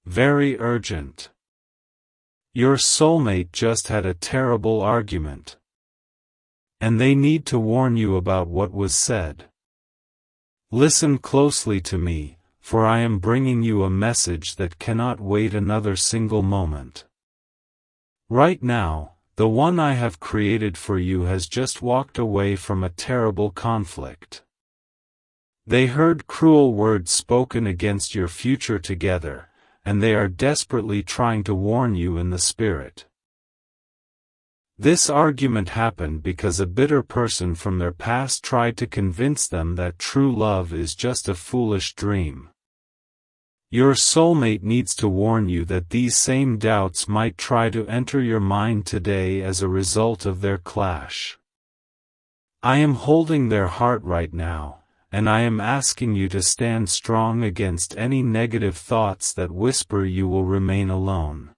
very urgent. Your soulmate just had a terrible argument. And they need to warn you about what was said. Listen closely to me, for I am bringing you a message that cannot wait another single moment. Right now, the one I have created for you has just walked away from a terrible conflict. They heard cruel words spoken against your future together, and they are desperately trying to warn you in the spirit. This argument happened because a bitter person from their past tried to convince them that true love is just a foolish dream. Your soulmate needs to warn you that these same doubts might try to enter your mind today as a result of their clash. I am holding their heart right now, and I am asking you to stand strong against any negative thoughts that whisper you will remain alone.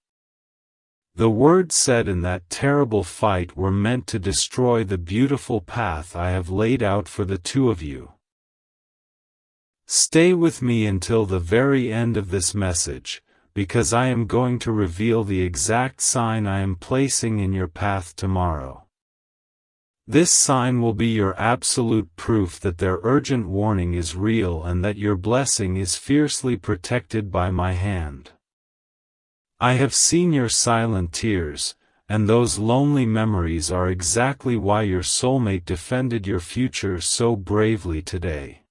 The words said in that terrible fight were meant to destroy the beautiful path I have laid out for the two of you. Stay with me until the very end of this message, because I am going to reveal the exact sign I am placing in your path tomorrow. This sign will be your absolute proof that their urgent warning is real and that your blessing is fiercely protected by my hand. I have seen your silent tears, and those lonely memories are exactly why your soulmate defended your future so bravely today.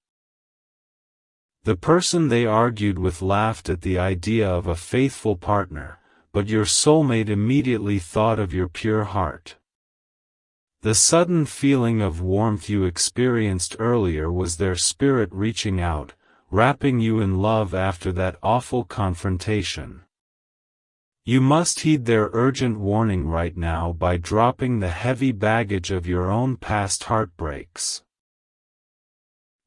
The person they argued with laughed at the idea of a faithful partner, but your soulmate immediately thought of your pure heart. The sudden feeling of warmth you experienced earlier was their spirit reaching out, wrapping you in love after that awful confrontation. You must heed their urgent warning right now by dropping the heavy baggage of your own past heartbreaks.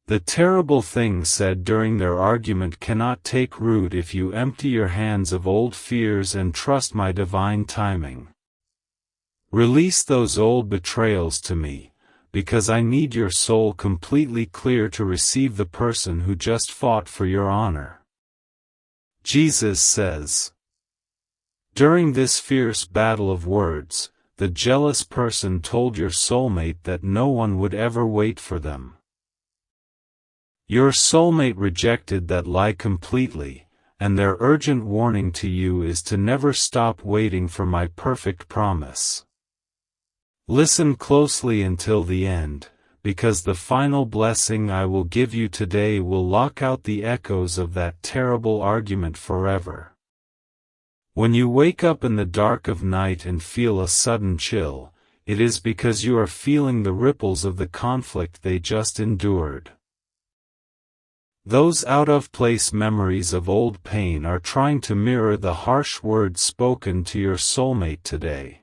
The terrible things said during their argument cannot take root if you empty your hands of old fears and trust my divine timing. Release those old betrayals to me, because I need your soul completely clear to receive the person who just fought for your honor. Jesus says. During this fierce battle of words, the jealous person told your soulmate that no one would ever wait for them. Your soulmate rejected that lie completely, and their urgent warning to you is to never stop waiting for my perfect promise. Listen closely until the end, because the final blessing I will give you today will lock out the echoes of that terrible argument forever. When you wake up in the dark of night and feel a sudden chill, it is because you are feeling the ripples of the conflict they just endured. Those out-of-place memories of old pain are trying to mirror the harsh words spoken to your soulmate today.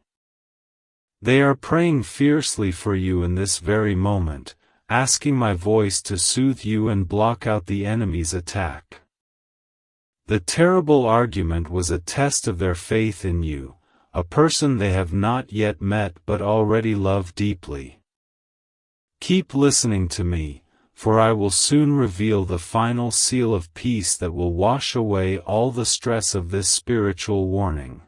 They are praying fiercely for you in this very moment, asking my voice to soothe you and block out the enemy's attack. The terrible argument was a test of their faith in you, a person they have not yet met but already love deeply. Keep listening to me, for I will soon reveal the final seal of peace that will wash away all the stress of this spiritual warning.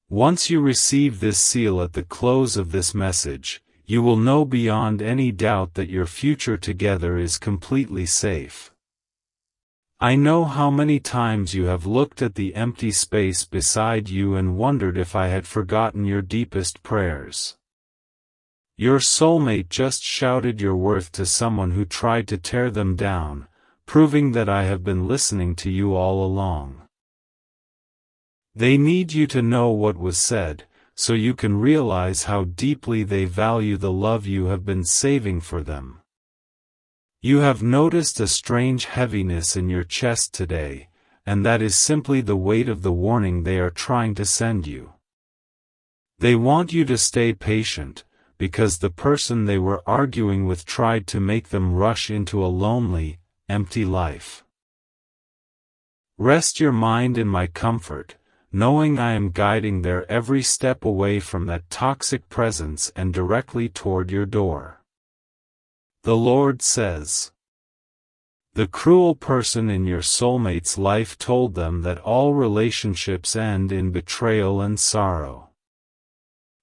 Once you receive this seal at the close of this message, you will know beyond any doubt that your future together is completely safe. I know how many times you have looked at the empty space beside you and wondered if I had forgotten your deepest prayers. Your soulmate just shouted your worth to someone who tried to tear them down, proving that I have been listening to you all along. They need you to know what was said, so you can realize how deeply they value the love you have been saving for them. You have noticed a strange heaviness in your chest today, and that is simply the weight of the warning they are trying to send you. They want you to stay patient, because the person they were arguing with tried to make them rush into a lonely, empty life. Rest your mind in my comfort, knowing I am guiding their every step away from that toxic presence and directly toward your door. The Lord says, The cruel person in your soulmate's life told them that all relationships end in betrayal and sorrow.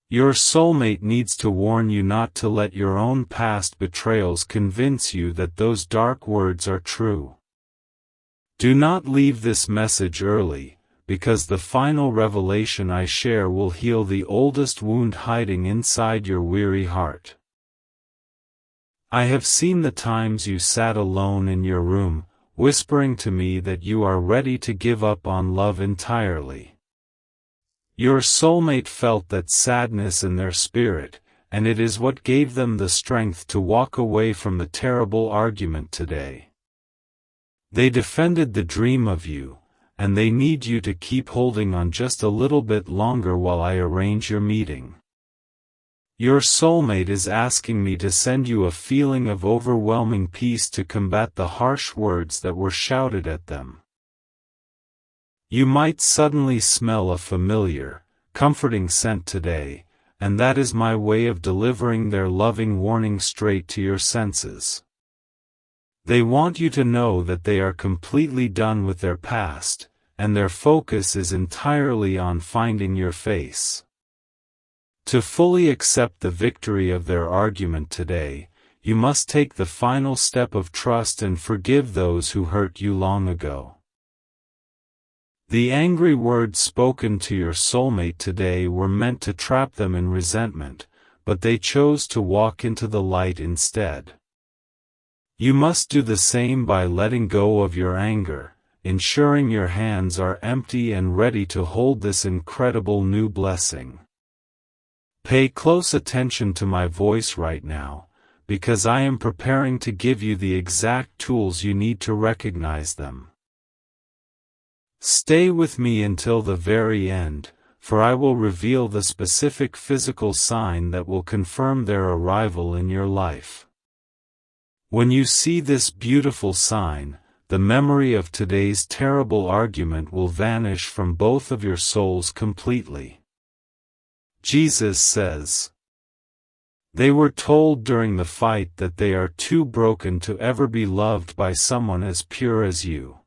Your soulmate needs to warn you not to let your own past betrayals convince you that those dark words are true. Do not leave this message early, because the final revelation I share will heal the oldest wound hiding inside your weary heart. I have seen the times you sat alone in your room, whispering to me that you are ready to give up on love entirely. Your soulmate felt that sadness in their spirit, and it is what gave them the strength to walk away from the terrible argument today. They defended the dream of you, and they need you to keep holding on just a little bit longer while I arrange your meeting. Your soulmate is asking me to send you a feeling of overwhelming peace to combat the harsh words that were shouted at them. You might suddenly smell a familiar, comforting scent today, and that is my way of delivering their loving warning straight to your senses. They want you to know that they are completely done with their past, and their focus is entirely on finding your face. To fully accept the victory of their argument today, you must take the final step of trust and forgive those who hurt you long ago. The angry words spoken to your soulmate today were meant to trap them in resentment, but they chose to walk into the light instead. You must do the same by letting go of your anger, ensuring your hands are empty and ready to hold this incredible new blessing. Pay close attention to my voice right now, because I am preparing to give you the exact tools you need to recognize them. Stay with me until the very end, for I will reveal the specific physical sign that will confirm their arrival in your life. When you see this beautiful sign, the memory of today's terrible argument will vanish from both of your souls completely. Jesus says, "They were told during the fight that they are too broken to ever be loved by someone as pure as you."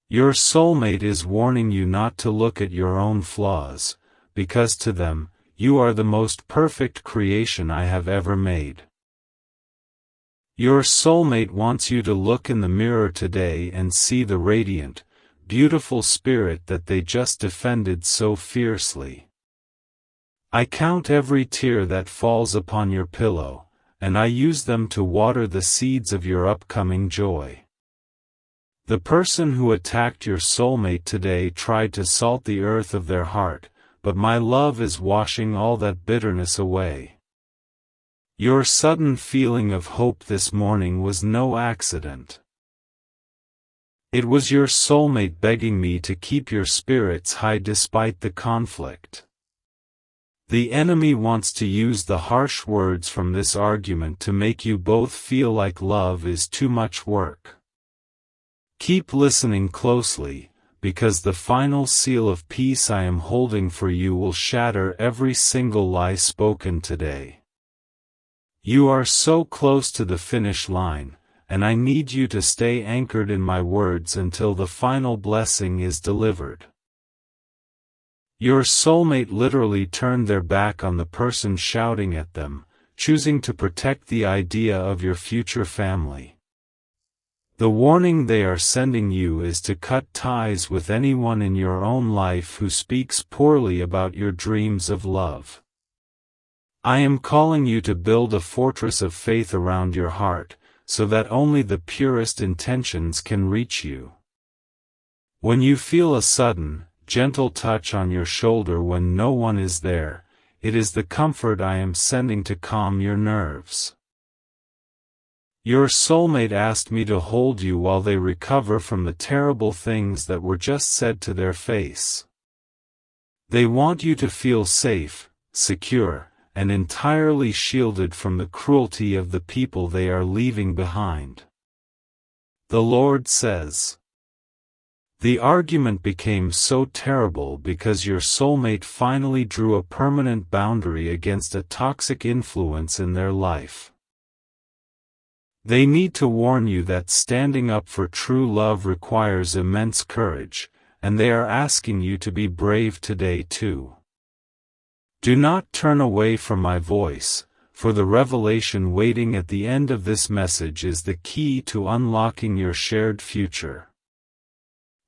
Your soulmate is warning you not to look at your own flaws, because to them, you are the most perfect creation I have ever made. Your soulmate wants you to look in the mirror today and see the radiant, beautiful spirit that they just defended so fiercely. I count every tear that falls upon your pillow, and I use them to water the seeds of your upcoming joy. The person who attacked your soulmate today tried to salt the earth of their heart, but my love is washing all that bitterness away. Your sudden feeling of hope this morning was no accident. It was your soulmate begging me to keep your spirits high despite the conflict. The enemy wants to use the harsh words from this argument to make you both feel like love is too much work. Keep listening closely, because the final seal of peace I am holding for you will shatter every single lie spoken today. You are so close to the finish line, and I need you to stay anchored in my words until the final blessing is delivered. Your soulmate literally turned their back on the person shouting at them, choosing to protect the idea of your future family. The warning they are sending you is to cut ties with anyone in your own life who speaks poorly about your dreams of love. I am calling you to build a fortress of faith around your heart, so that only the purest intentions can reach you. When you feel a sudden, gentle touch on your shoulder when no one is there, it is the comfort I am sending to calm your nerves. Your soulmate asked me to hold you while they recover from the terrible things that were just said to their face. They want you to feel safe, secure, and entirely shielded from the cruelty of the people they are leaving behind. The Lord says, "The argument became so terrible because your soulmate finally drew a permanent boundary against a toxic influence in their life. They need to warn you that standing up for true love requires immense courage, and they are asking you to be brave today too. Do not turn away from my voice, for the revelation waiting at the end of this message is the key to unlocking your shared future.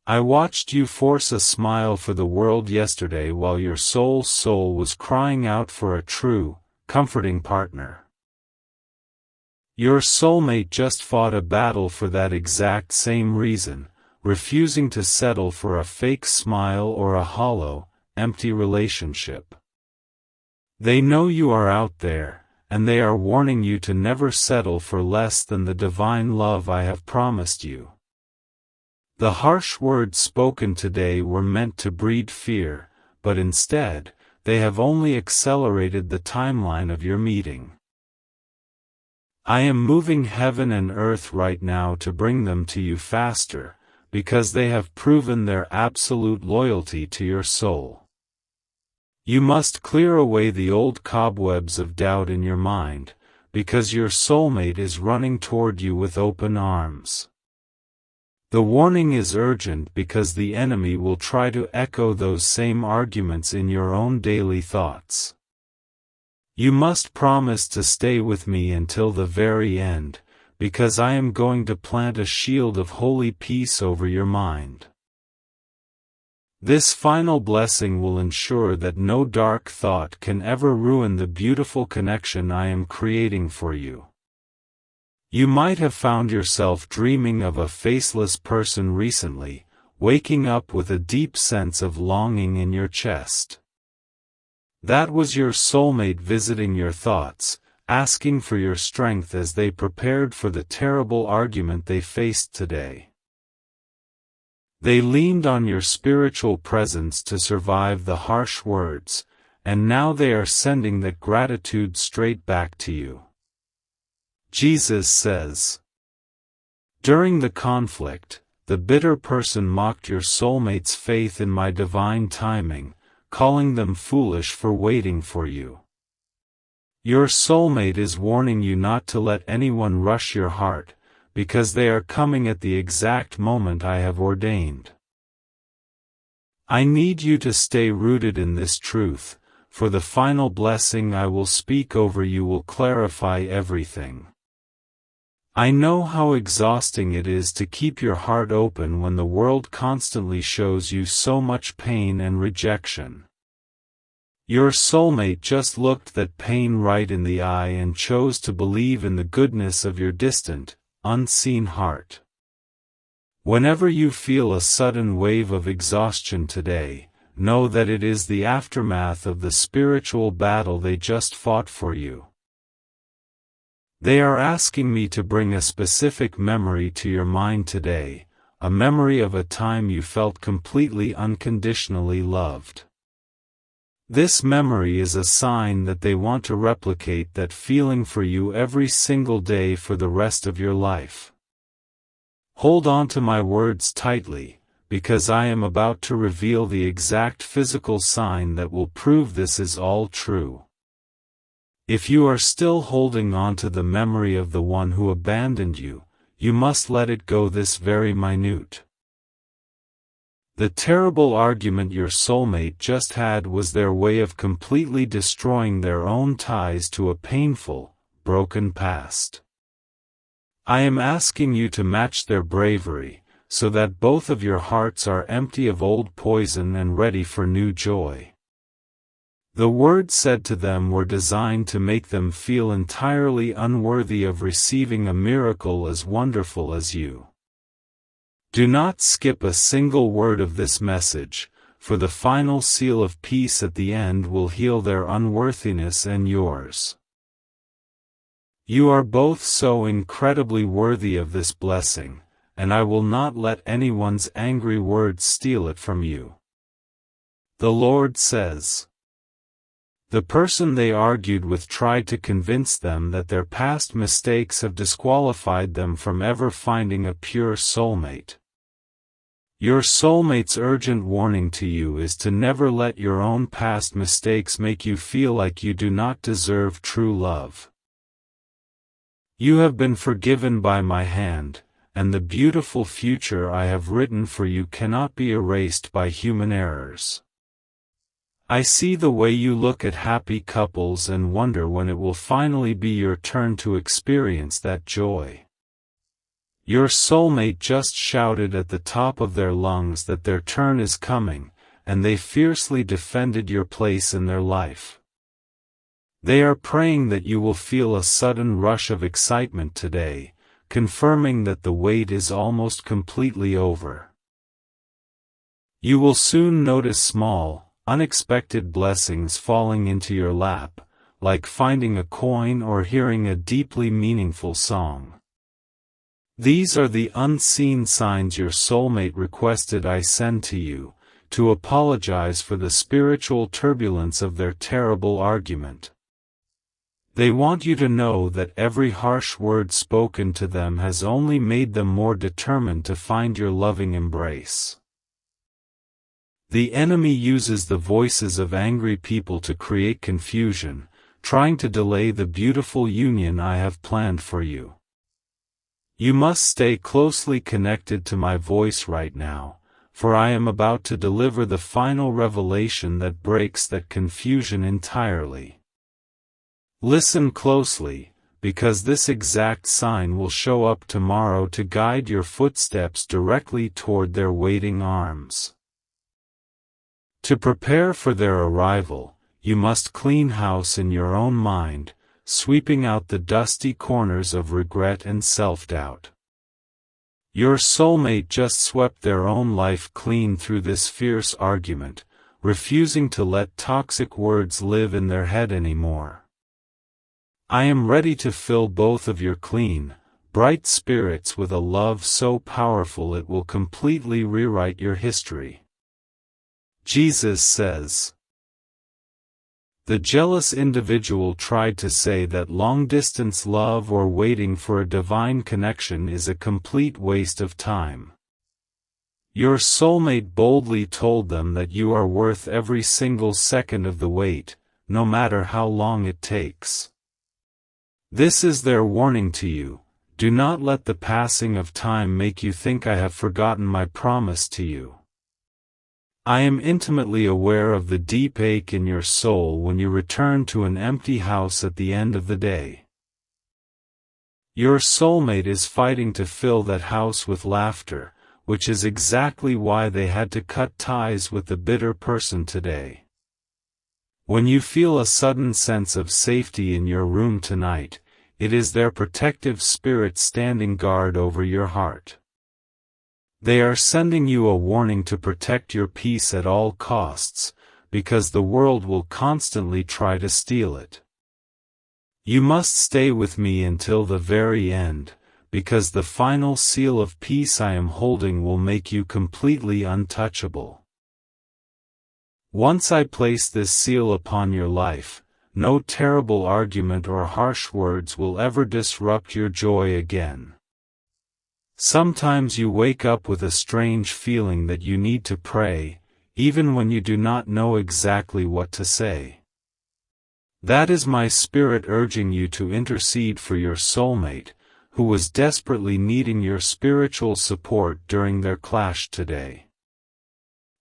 I watched you force a smile for the world yesterday while your soul was crying out for a true, comforting partner. Your soulmate just fought a battle for that exact same reason, refusing to settle for a fake smile or a hollow, empty relationship. They know you are out there, and they are warning you to never settle for less than the divine love I have promised you. The harsh words spoken today were meant to breed fear, but instead, they have only accelerated the timeline of your meeting. I am moving heaven and earth right now to bring them to you faster, because they have proven their absolute loyalty to your soul. You must clear away the old cobwebs of doubt in your mind, because your soulmate is running toward you with open arms. The warning is urgent because the enemy will try to echo those same arguments in your own daily thoughts. You must promise to stay with me until the very end, because I am going to plant a shield of holy peace over your mind. This final blessing will ensure that no dark thought can ever ruin the beautiful connection I am creating for you. You might have found yourself dreaming of a faceless person recently, waking up with a deep sense of longing in your chest. That was your soulmate visiting your thoughts, asking for your strength as they prepared for the terrible argument they faced today. They leaned on your spiritual presence to survive the harsh words, and now they are sending that gratitude straight back to you. Jesus says, "During the conflict, the bitter person mocked your soulmate's faith in my divine timing, calling them foolish for waiting for you." Your soulmate is warning you not to let anyone rush your heart, because they are coming at the exact moment I have ordained. I need you to stay rooted in this truth, for the final blessing I will speak over you will clarify everything. I know how exhausting it is to keep your heart open when the world constantly shows you so much pain and rejection. Your soulmate just looked that pain right in the eye and chose to believe in the goodness of your distant, unseen heart. Whenever you feel a sudden wave of exhaustion today, know that it is the aftermath of the spiritual battle they just fought for you. They are asking me to bring a specific memory to your mind today, a memory of a time you felt completely unconditionally loved. This memory is a sign that they want to replicate that feeling for you every single day for the rest of your life. Hold on to my words tightly, because I am about to reveal the exact physical sign that will prove this is all true. If you are still holding on to the memory of the one who abandoned you, you must let it go this very minute. The terrible argument your soulmate just had was their way of completely destroying their own ties to a painful, broken past. I am asking you to match their bravery, so that both of your hearts are empty of old poison and ready for new joy. The words said to them were designed to make them feel entirely unworthy of receiving a miracle as wonderful as you. Do not skip a single word of this message, for the final seal of peace at the end will heal their unworthiness and yours. You are both so incredibly worthy of this blessing, and I will not let anyone's angry words steal it from you. The Lord says. The person they argued with tried to convince them that their past mistakes have disqualified them from ever finding a pure soulmate. Your soulmate's urgent warning to you is to never let your own past mistakes make you feel like you do not deserve true love. You have been forgiven by my hand, and the beautiful future I have written for you cannot be erased by human errors. I see the way you look at happy couples and wonder when it will finally be your turn to experience that joy. Your soulmate just shouted at the top of their lungs that their turn is coming, and they fiercely defended your place in their life. They are praying that you will feel a sudden rush of excitement today, confirming that the wait is almost completely over. You will soon notice small, unexpected blessings falling into your lap, like finding a coin or hearing a deeply meaningful song. These are the unseen signs your soulmate requested I send to you, to apologize for the spiritual turbulence of their terrible argument. They want you to know that every harsh word spoken to them has only made them more determined to find your loving embrace. The enemy uses the voices of angry people to create confusion, trying to delay the beautiful union I have planned for you. You must stay closely connected to my voice right now, for I am about to deliver the final revelation that breaks that confusion entirely. Listen closely, because this exact sign will show up tomorrow to guide your footsteps directly toward their waiting arms. To prepare for their arrival, you must clean house in your own mind, sweeping out the dusty corners of regret and self-doubt. Your soulmate just swept their own life clean through this fierce argument, refusing to let toxic words live in their head anymore. I am ready to fill both of your clean, bright spirits with a love so powerful it will completely rewrite your history. Jesus says. The jealous individual tried to say that long-distance love or waiting for a divine connection is a complete waste of time. Your soulmate boldly told them that you are worth every single second of the wait, no matter how long it takes. This is their warning to you: do not let the passing of time make you think I have forgotten my promise to you. I am intimately aware of the deep ache in your soul when you return to an empty house at the end of the day. Your soulmate is fighting to fill that house with laughter, which is exactly why they had to cut ties with the bitter person today. When you feel a sudden sense of safety in your room tonight, it is their protective spirit standing guard over your heart. They are sending you a warning to protect your peace at all costs, because the world will constantly try to steal it. You must stay with me until the very end, because the final seal of peace I am holding will make you completely untouchable. Once I place this seal upon your life, no terrible argument or harsh words will ever disrupt your joy again. Sometimes you wake up with a strange feeling that you need to pray, even when you do not know exactly what to say. That is my spirit urging you to intercede for your soulmate, who was desperately needing your spiritual support during their clash today.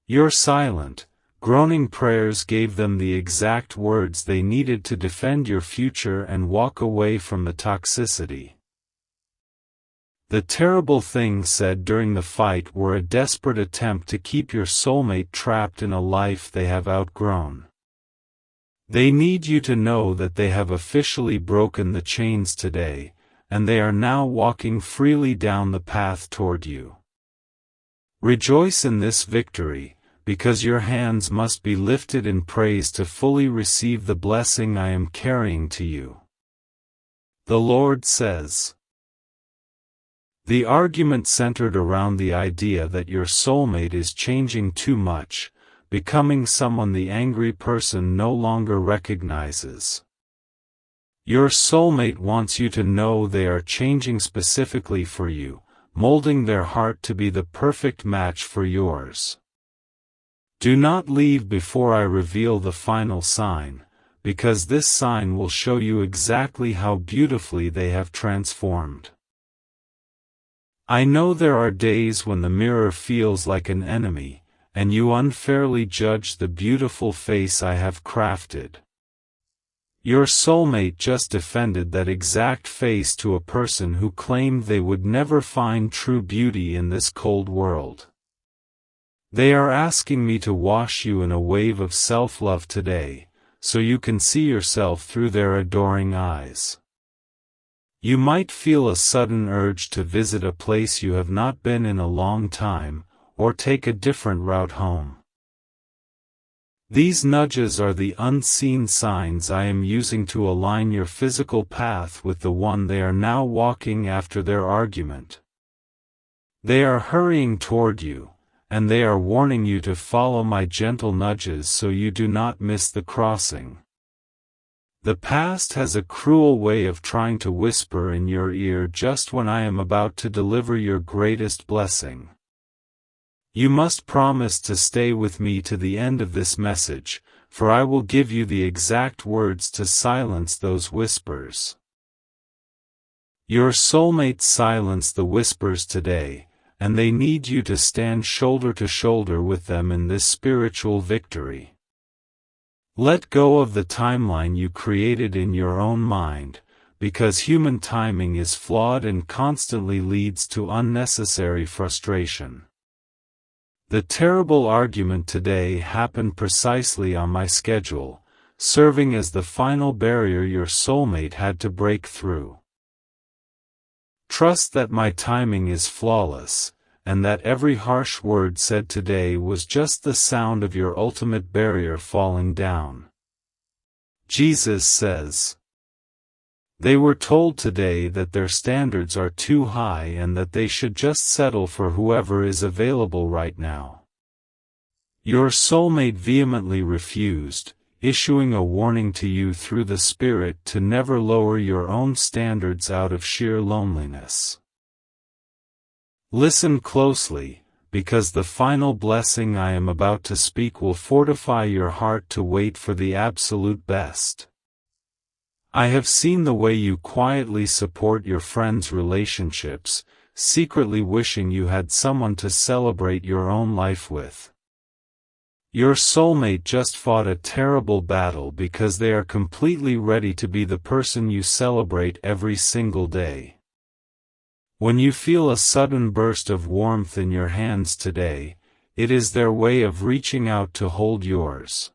Your silent, groaning prayers gave them the exact words they needed to defend your future and walk away from the toxicity. The terrible things said during the fight were a desperate attempt to keep your soulmate trapped in a life they have outgrown. They need you to know that they have officially broken the chains today, and they are now walking freely down the path toward you. Rejoice in this victory, because your hands must be lifted in praise to fully receive the blessing I am carrying to you. The Lord says. The argument centered around the idea that your soulmate is changing too much, becoming someone the angry person no longer recognizes. Your soulmate wants you to know they are changing specifically for you, molding their heart to be the perfect match for yours. Do not leave before I reveal the final sign, because this sign will show you exactly how beautifully they have transformed. I know there are days when the mirror feels like an enemy, and you unfairly judge the beautiful face I have crafted. Your soulmate just defended that exact face to a person who claimed they would never find true beauty in this cold world. They are asking me to wash you in a wave of self-love today, so you can see yourself through their adoring eyes. You might feel a sudden urge to visit a place you have not been in a long time, or take a different route home. These nudges are the unseen signs I am using to align your physical path with the one they are now walking after their argument. They are hurrying toward you, and they are warning you to follow my gentle nudges so you do not miss the crossing. The past has a cruel way of trying to whisper in your ear just when I am about to deliver your greatest blessing. You must promise to stay with me to the end of this message, for I will give you the exact words to silence those whispers. Your soulmates silence the whispers today, and they need you to stand shoulder to shoulder with them in this spiritual victory. Let go of the timeline you created in your own mind, because human timing is flawed and constantly leads to unnecessary frustration. The terrible argument today happened precisely on my schedule, serving as the final barrier your soulmate had to break through. Trust that my timing is flawless, and that every harsh word said today was just the sound of your ultimate barrier falling down. Jesus says, they were told today that their standards are too high and that they should just settle for whoever is available right now. Your soulmate vehemently refused, issuing a warning to you through the Spirit to never lower your own standards out of sheer loneliness. Listen closely, because the final blessing I am about to speak will fortify your heart to wait for the absolute best. I have seen the way you quietly support your friends' relationships, secretly wishing you had someone to celebrate your own life with. Your soulmate just fought a terrible battle because they are completely ready to be the person you celebrate every single day. When you feel a sudden burst of warmth in your hands today, it is their way of reaching out to hold yours.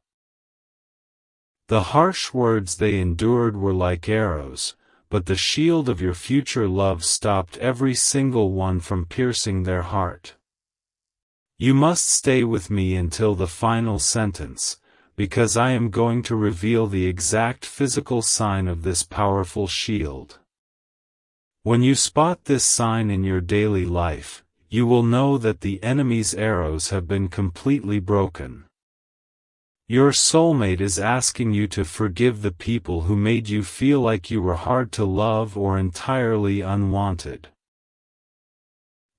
The harsh words they endured were like arrows, but the shield of your future love stopped every single one from piercing their heart. You must stay with me until the final sentence, because I am going to reveal the exact physical sign of this powerful shield. When you spot this sign in your daily life, you will know that the enemy's arrows have been completely broken. Your soulmate is asking you to forgive the people who made you feel like you were hard to love or entirely unwanted.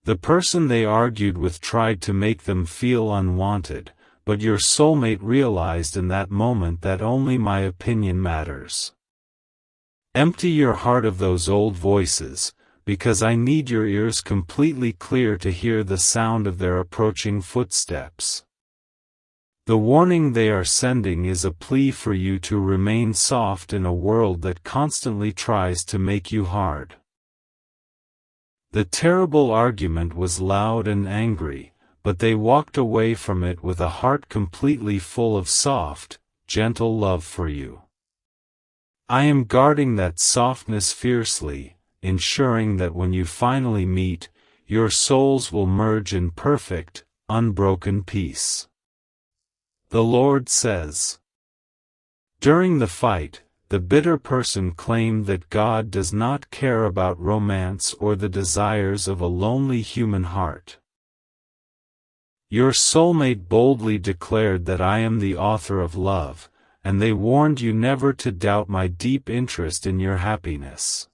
The person they argued with tried to make them feel unwanted, but your soulmate realized in that moment that only my opinion matters. Empty your heart of those old voices, because I need your ears completely clear to hear the sound of their approaching footsteps. The warning they are sending is a plea for you to remain soft in a world that constantly tries to make you hard. The terrible argument was loud and angry, but they walked away from it with a heart completely full of soft, gentle love for you. I am guarding that softness fiercely, ensuring that when you finally meet, your souls will merge in perfect, unbroken peace. The Lord says. During the fight, the bitter person claimed that God does not care about romance or the desires of a lonely human heart. Your soulmate boldly declared that I am the author of love, and they warned you never to doubt my deep interest in your happiness.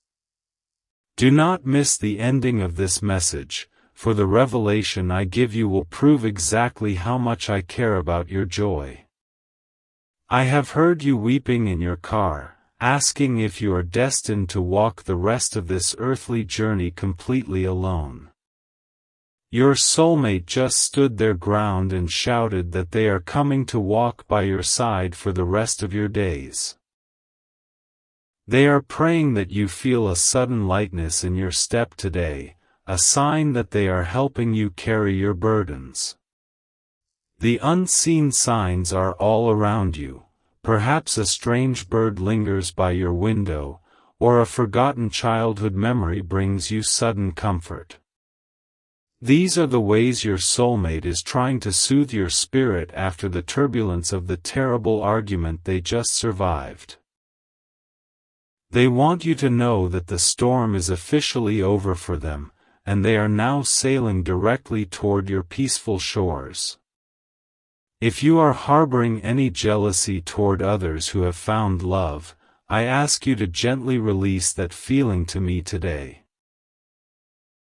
Do not miss the ending of this message, for the revelation I give you will prove exactly how much I care about your joy. I have heard you weeping in your car, asking if you are destined to walk the rest of this earthly journey completely alone. Your soulmate just stood their ground and shouted that they are coming to walk by your side for the rest of your days. They are praying that you feel a sudden lightness in your step today, a sign that they are helping you carry your burdens. The unseen signs are all around you. Perhaps a strange bird lingers by your window, or a forgotten childhood memory brings you sudden comfort. These are the ways your soulmate is trying to soothe your spirit after the turbulence of the terrible argument they just survived. They want you to know that the storm is officially over for them, and they are now sailing directly toward your peaceful shores. If you are harboring any jealousy toward others who have found love, I ask you to gently release that feeling to me today.